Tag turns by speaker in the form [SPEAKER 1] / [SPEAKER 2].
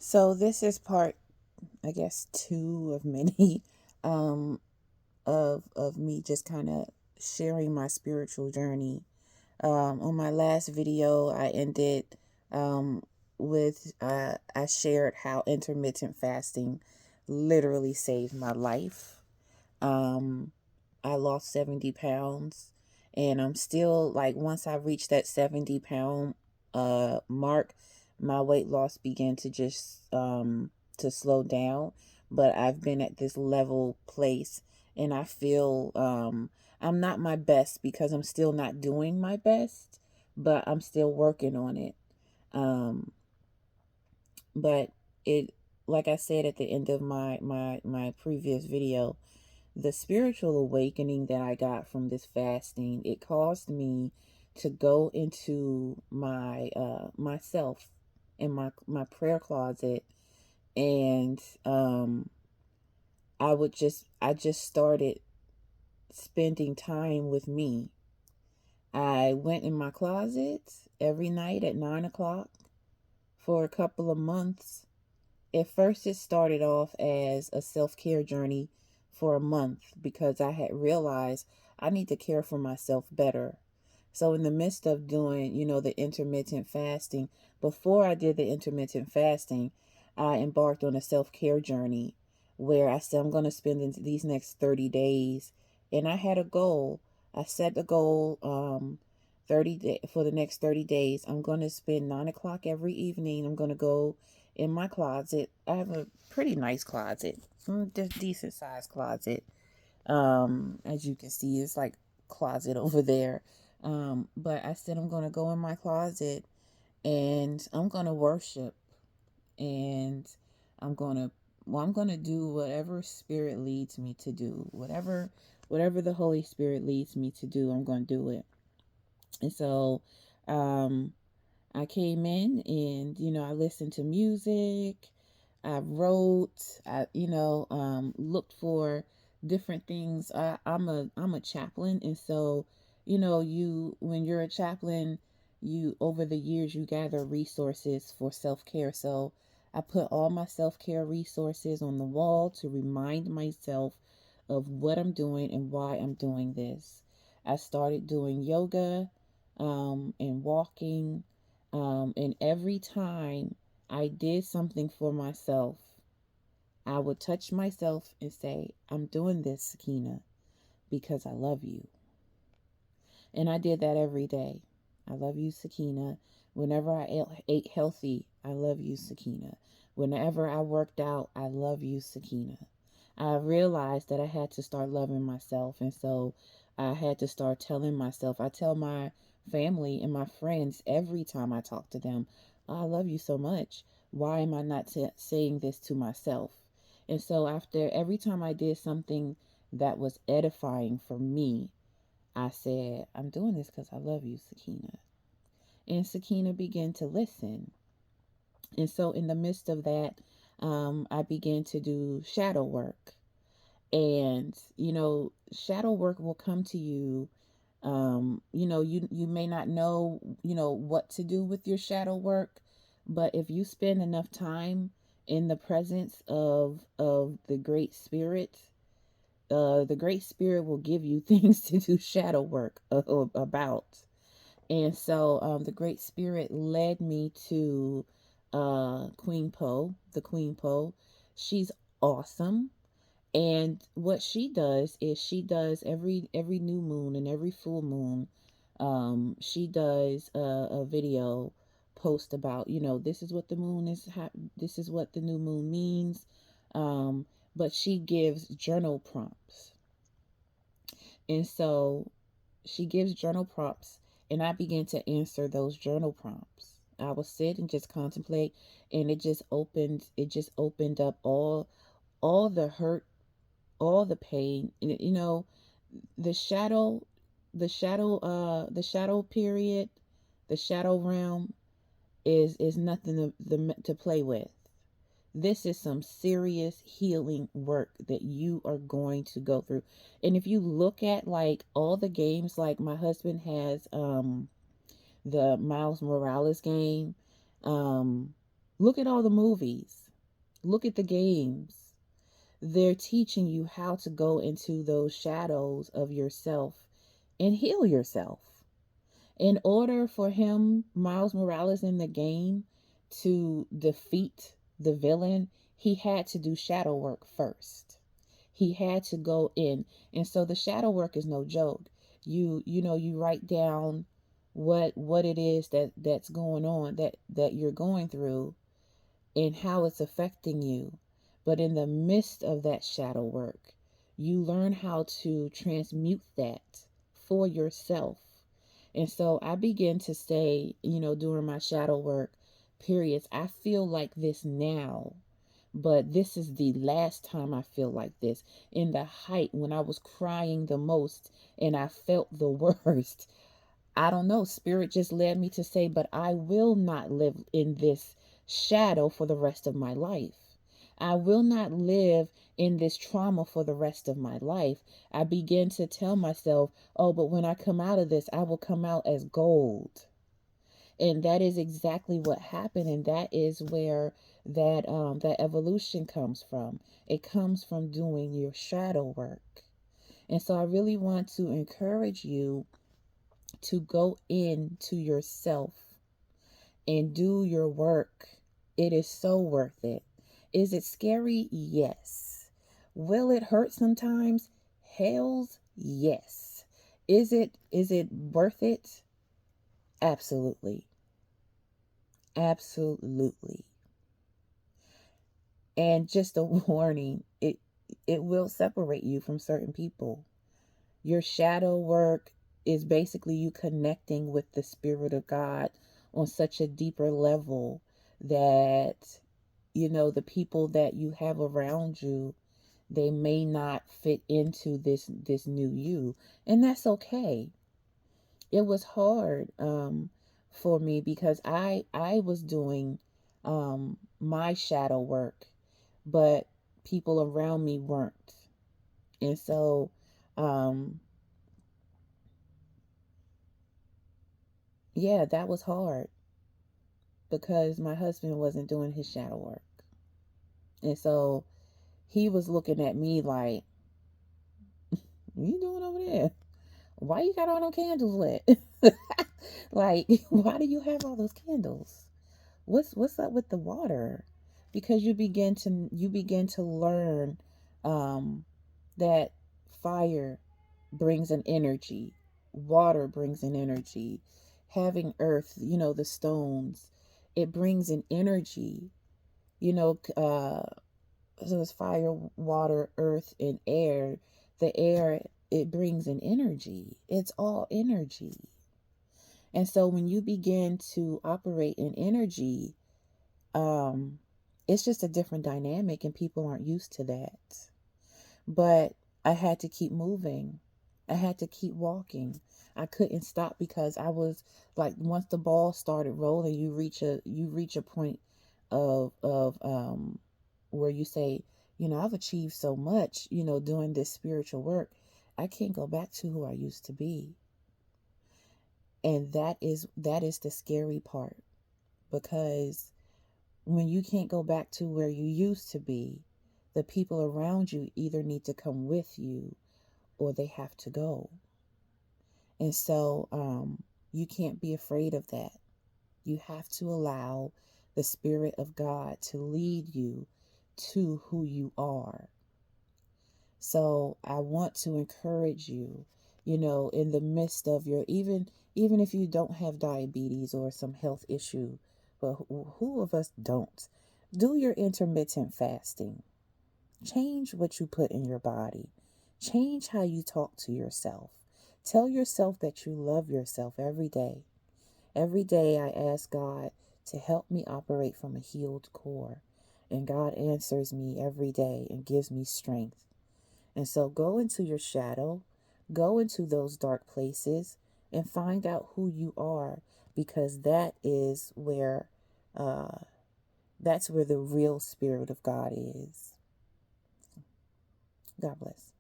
[SPEAKER 1] So this is part, I guess, two of many, um, of me just kind of sharing my spiritual journey. On my last video, I ended um, with I shared how intermittent fasting literally saved my life. Um, I lost 70 pounds, and I'm still like once I reached that 70 pound mark, my weight loss began to slow down. But I've been at this level place, and I feel I'm not my best because I'm still not doing my best, but I'm still working on it. Um, but it, like I said at the end of my previous video, the spiritual awakening that I got from this fasting, it caused me to go into my myself in my prayer closet, and I just started spending time with me. I went in my closet every night at 9 o'clock for a couple of months. At first, it started off as a self care journey for a month because I had realized I need to care for myself better. So, in the midst of doing, the intermittent fasting, before I did the intermittent fasting, I embarked on a self care journey where I said I'm going to spend these next 30 days. And I had a goal. I set the goal for the next 30 days. I'm going to spend 9 o'clock every evening. I'm going to go in my closet. I have a pretty nice closet, decent sized closet. As you can see, it's like closet over there. But I said I'm gonna go in my closet and I'm gonna worship, and I'm gonna I'm gonna do whatever spirit leads me to do. Whatever the Holy Spirit leads me to do, I'm gonna do it. And so um I came in and, I listened to music. I wrote, looked for different things. I'm a chaplain. And so, when you're a chaplain, over the years, you gather resources for self-care. So I put all my self-care resources on the wall to remind myself of what I'm doing and why I'm doing this. I started doing yoga, and walking, and every time I did something for myself, I would touch myself and say, I'm doing this, Sakina, because I love you. And I did that every day. I love you, Sakina. Whenever I ate healthy, I love you, Sakina. Whenever I worked out, I love you, Sakina. I realized that I had to start loving myself. And so I had to start telling myself, I tell my family and my friends every time I talk to them, "Oh, I love you so much. Why am I not saying this to myself?" And so after every time I did something that was edifying for me, I said, I'm doing this because I love you, Sakina. And Sakina began to listen. And so, in the midst of that, I began to do shadow work. And, shadow work will come to you. You may not know, what to do with your shadow work, but if you spend enough time in the presence of the Great Spirit will give you things to do shadow work about. And so the Great Spirit led me to Queen Poe, the Queen Poe. She's awesome. And what she does is she does every new moon and every full moon, she does a video post about, this is what the moon is, this is what the new moon means. Um, but she gives journal prompts. And so she gives journal prompts, and I began to answer those journal prompts. I will sit and just contemplate, and it just opened up all the hurt, all the pain. And, the shadow the shadow period, the shadow realm is nothing to play with. This is some serious healing work that you are going to go through. And if you look at like all the games, like my husband has the Miles Morales game. um Look at all the movies. Look at the games. They're teaching you how to go into those shadows of yourself and heal yourself. In order for him, Miles Morales in the game, to defeat the villain, he had to do shadow work first. He had to go in. And so the shadow work is no joke. You write down what it is that's going on, that you're going through, and how it's affecting you. But in the midst of that shadow work, you learn how to transmute that for yourself. And so I begin to say, during my shadow work periods, I feel like this now, but this is the last time I feel like this. In the height when I was crying the most and I felt the worst, I don't know, spirit just led me to say, but I will not live in this shadow for the rest of my life. I will not live in this trauma for the rest of my life. I begin to tell myself, oh, but when I come out of this, I will come out as gold. And that is exactly what happened. And that is where that evolution comes from. It comes from doing your shadow work. And so I really want to encourage you to go into yourself and do your work. It is so worth it. Is it scary? Yes. Will it hurt sometimes? Hells yes. Is it worth it? Absolutely. Absolutely. And just a warning, it will separate you from certain people. Your shadow work is basically you connecting with the Spirit of God on such a deeper level that, the people that you have around you, they may not fit into this new you. And that's okay. It was hard for me because I was doing my shadow work, but people around me weren't. And so um yeah, that was hard because my husband wasn't doing his shadow work. And so he was looking at me like, "What you doing over there? Why you got all those candles lit? Like, why do you have all those candles? What's up with the water?" Because you begin to learn um that fire brings an energy, water brings an energy, having earth, the stones, it brings an energy, you know, uh, so it's fire, water, earth, and air. The air, it brings an energy. It's all energy. And so when you begin to operate in energy, um, it's just a different dynamic, and people aren't used to that. But I had to keep moving. I had to keep walking. I couldn't stop because I was like, once the ball started rolling, you reach a point of where you say, I've achieved so much, doing this spiritual work. I can't go back to who I used to be. And that is the scary part, because when you can't go back to where you used to be, the people around you either need to come with you or they have to go. And so you can't be afraid of that. You have to allow the Spirit of God to lead you to who you are. So I want to encourage you, in the midst of even if you don't have diabetes or some health issue, but who of us don't? Do your intermittent fasting. Change what you put in your body. Change how you talk to yourself. Tell yourself that you love yourself every day. Every day I ask God to help me operate from a healed core. And God answers me every day and gives me strength. And so go into your shadow, go into those dark places, and find out who you are, because uh, that's where the real Spirit of God is. God bless.